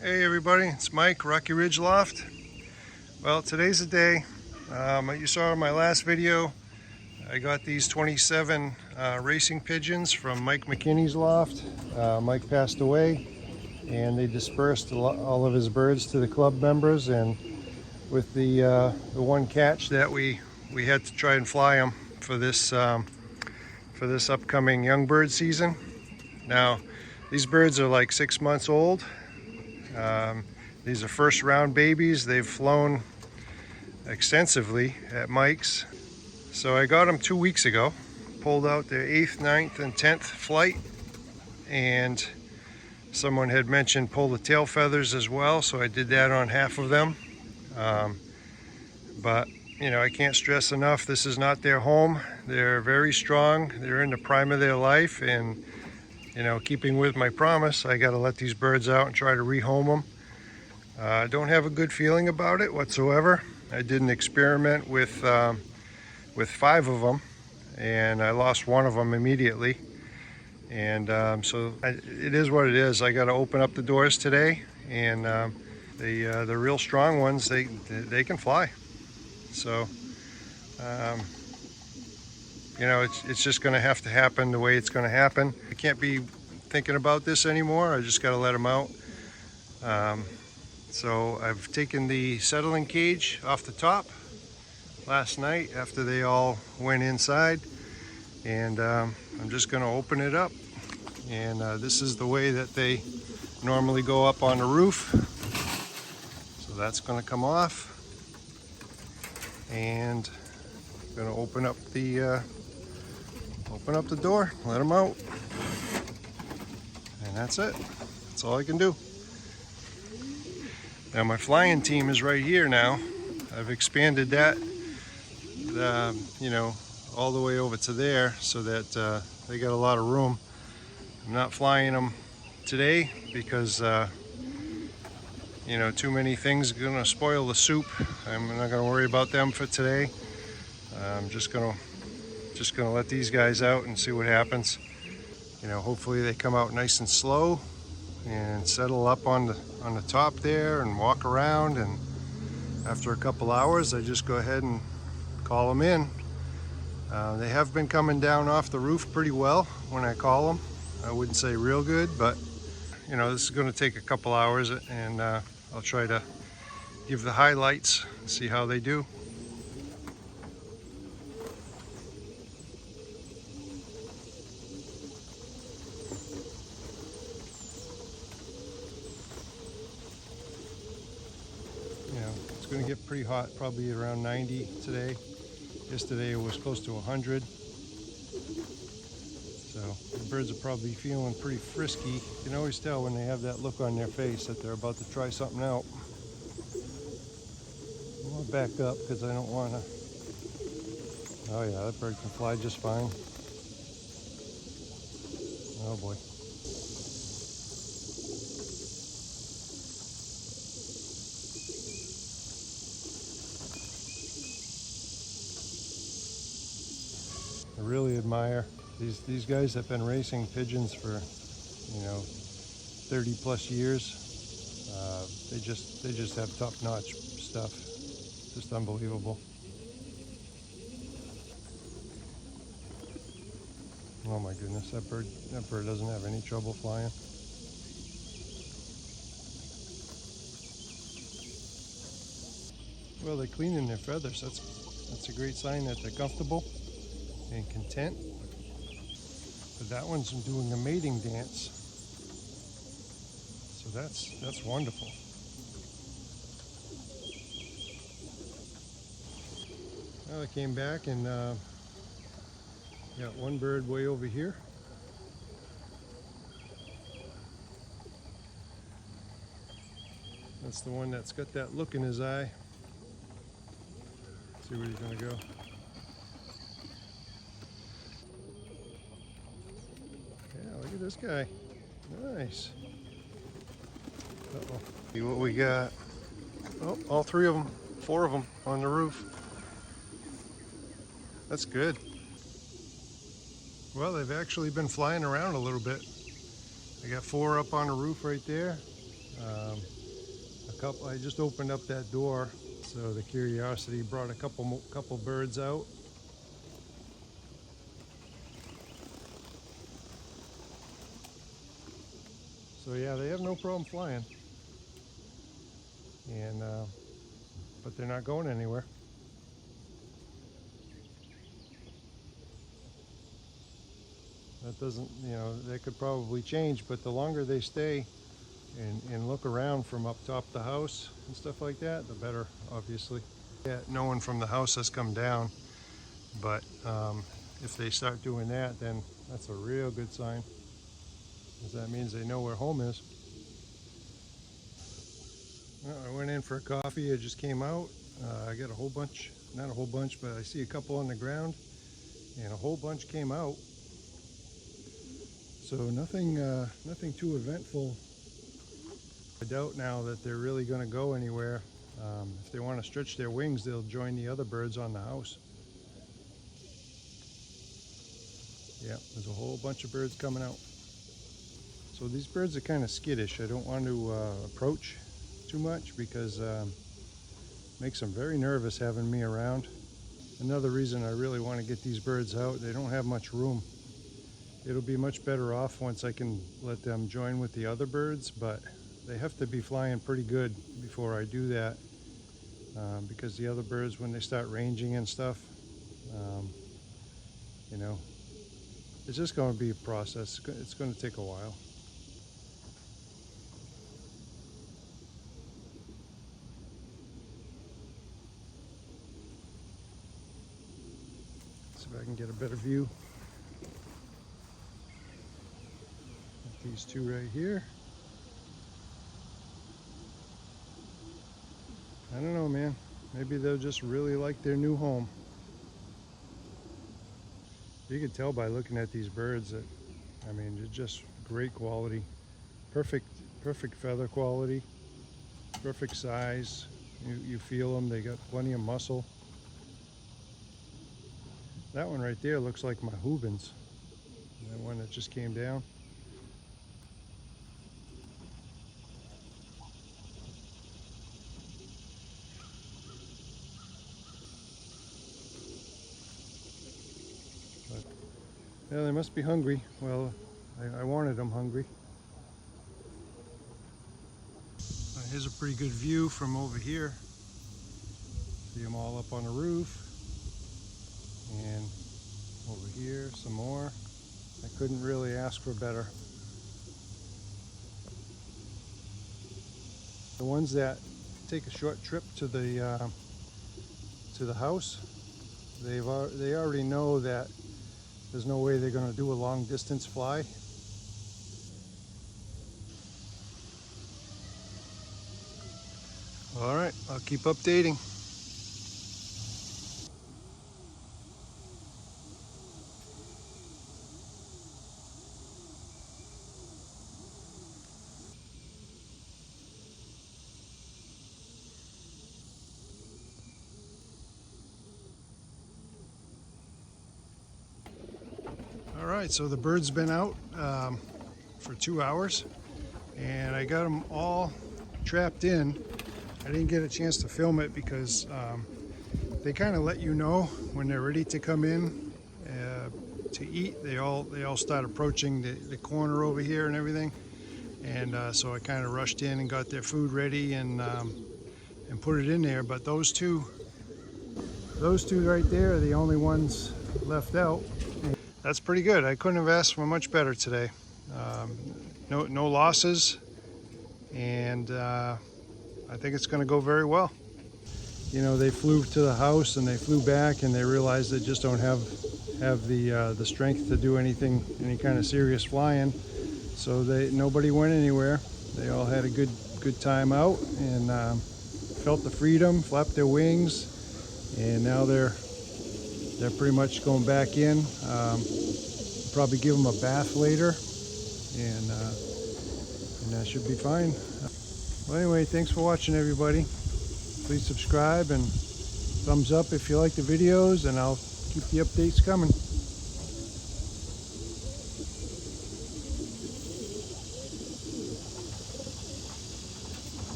Hey everybody, it's Mike, Rocky Ridge Loft. Well, today's the day. You saw in my last video, I got these 27 racing pigeons from Mike McKinney's loft. Mike passed away and they dispersed all of his birds to the club members, and with the one catch that we had to try and fly them for this upcoming young bird season. Now, these birds are like 6 months old. These are first round babies. They've flown extensively at Mike's. So I got them 2 weeks ago, pulled out their 8th, 9th, and 10th flight, and someone had mentioned pull the tail feathers as well, so I did that on half of them. But you know, I can't stress enough, this is not their home. They're very strong. They're in the prime of their life, and you know, keeping with my promise, I got to let these birds out and try to rehome them. I don't have a good feeling about it whatsoever. I did an experiment with 5 of them, and I lost one of them immediately. And so it is what it is. I got to open up the doors today, and the real strong ones, they can fly. So you know, it's just going to have to happen the way it's going to happen. I can't be thinking about this anymore. I just got to let them out. So I've taken the settling cage off the top last night after they all went inside, and I'm just going to open it up. And this is the way that they normally go up on the roof. So that's going to come off, and I'm going to open up the door, let them out, and that's it. That's all I can do. Now my flying team is right here now. I've expanded that, you know, all the way over to there so that they got a lot of room. I'm not flying them today because you know, too many things are gonna spoil the soup. I'm not gonna worry about them for today. I'm just gonna let these guys out and see what happens. You know, hopefully they come out nice and slow and settle up on the top there and walk around, and after a couple hours I just go ahead and call them in. They have been coming down off the roof pretty well when I call them. I wouldn't say real good, but you know, this is going to take a couple hours, and I'll try to give the highlights and see how they do. It's going to get pretty hot, probably around 90 today. Yesterday it was close to 100. So the birds are probably feeling pretty frisky. You can always tell when they have that look on their face that they're about to try something out. I'm going to back up because I don't want to... Oh yeah, that bird can fly just fine. Oh boy. I really admire these guys have been racing pigeons for, you know, 30 plus years. They just have top-notch stuff. Just unbelievable. Oh my goodness, that bird doesn't have any trouble flying. Well, they're cleaning their feathers. That's a great sign that they're comfortable and content. But that one's doing a mating dance, so that's wonderful. Well, I came back and got one bird way over here. That's the one that's got that look in his eye. See where he's gonna go. Look at this guy. Nice. Uh-oh. See what we got. Oh, all 3 of them, 4 of them on the roof. That's good. Well, they've actually been flying around a little bit. I got 4 up on the roof right there. I just opened up that door, so the curiosity brought a couple birds out. So yeah, they have no problem flying, and but they're not going anywhere. That doesn't, you know, that could probably change, but the longer they stay and look around from up top the house and stuff like that, the better, obviously. Yeah, no one from the house has come down, but if they start doing that, then that's a real good sign, because that means they know where home is. Well, I went in for a coffee. I just came out. I got a whole bunch, not a whole bunch, but I see a couple on the ground, and a whole bunch came out. So nothing too eventful. I doubt now that they're really going to go anywhere. If they want to stretch their wings, they'll join the other birds on the house. Yeah, there's a whole bunch of birds coming out. So these birds are kind of skittish. I don't want to approach too much because it makes them very nervous having me around. Another reason I really want to get these birds out, they don't have much room. It'll be much better off once I can let them join with the other birds, but they have to be flying pretty good before I do that, because the other birds, when they start ranging and stuff, you know, it's just going to be a process. It's going to take a while. See if I can get a better view. These two right here. I don't know, man. Maybe they'll just really like their new home. You can tell by looking at these birds that, I mean, they're just great quality. Perfect feather quality. Perfect size. You feel them. They got plenty of muscle. That one right there looks like my Hubins. That one that just came down. Yeah, they must be hungry. Well, I wanted them hungry. Here's a pretty good view from over here. See them all up on the roof. And over here, some more. I couldn't really ask for better. The ones that take a short trip to the house, they already know that there's no way they're going to do a long distance fly. All right, I'll keep updating. Alright, so the bird's been out for 2 hours, and I got them all trapped in. I didn't get a chance to film it because they kind of let you know when they're ready to come in to eat. They all start approaching the corner over here and everything, and so I kind of rushed in and got their food ready and put it in there. But those two right there are the only ones left out. That's pretty good. I couldn't have asked for much better today. No losses, and I think it's going to go very well. You know, they flew to the house and they flew back, and they realized they just don't have the strength to do any kind of serious flying. So nobody went anywhere. They all had a good time out and felt the freedom, flapped their wings, and now they're pretty much going back in. Probably give them a bath later, and that should be fine. Well, anyway, thanks for watching, everybody. Please subscribe and thumbs up if you like the videos, and I'll keep the updates coming.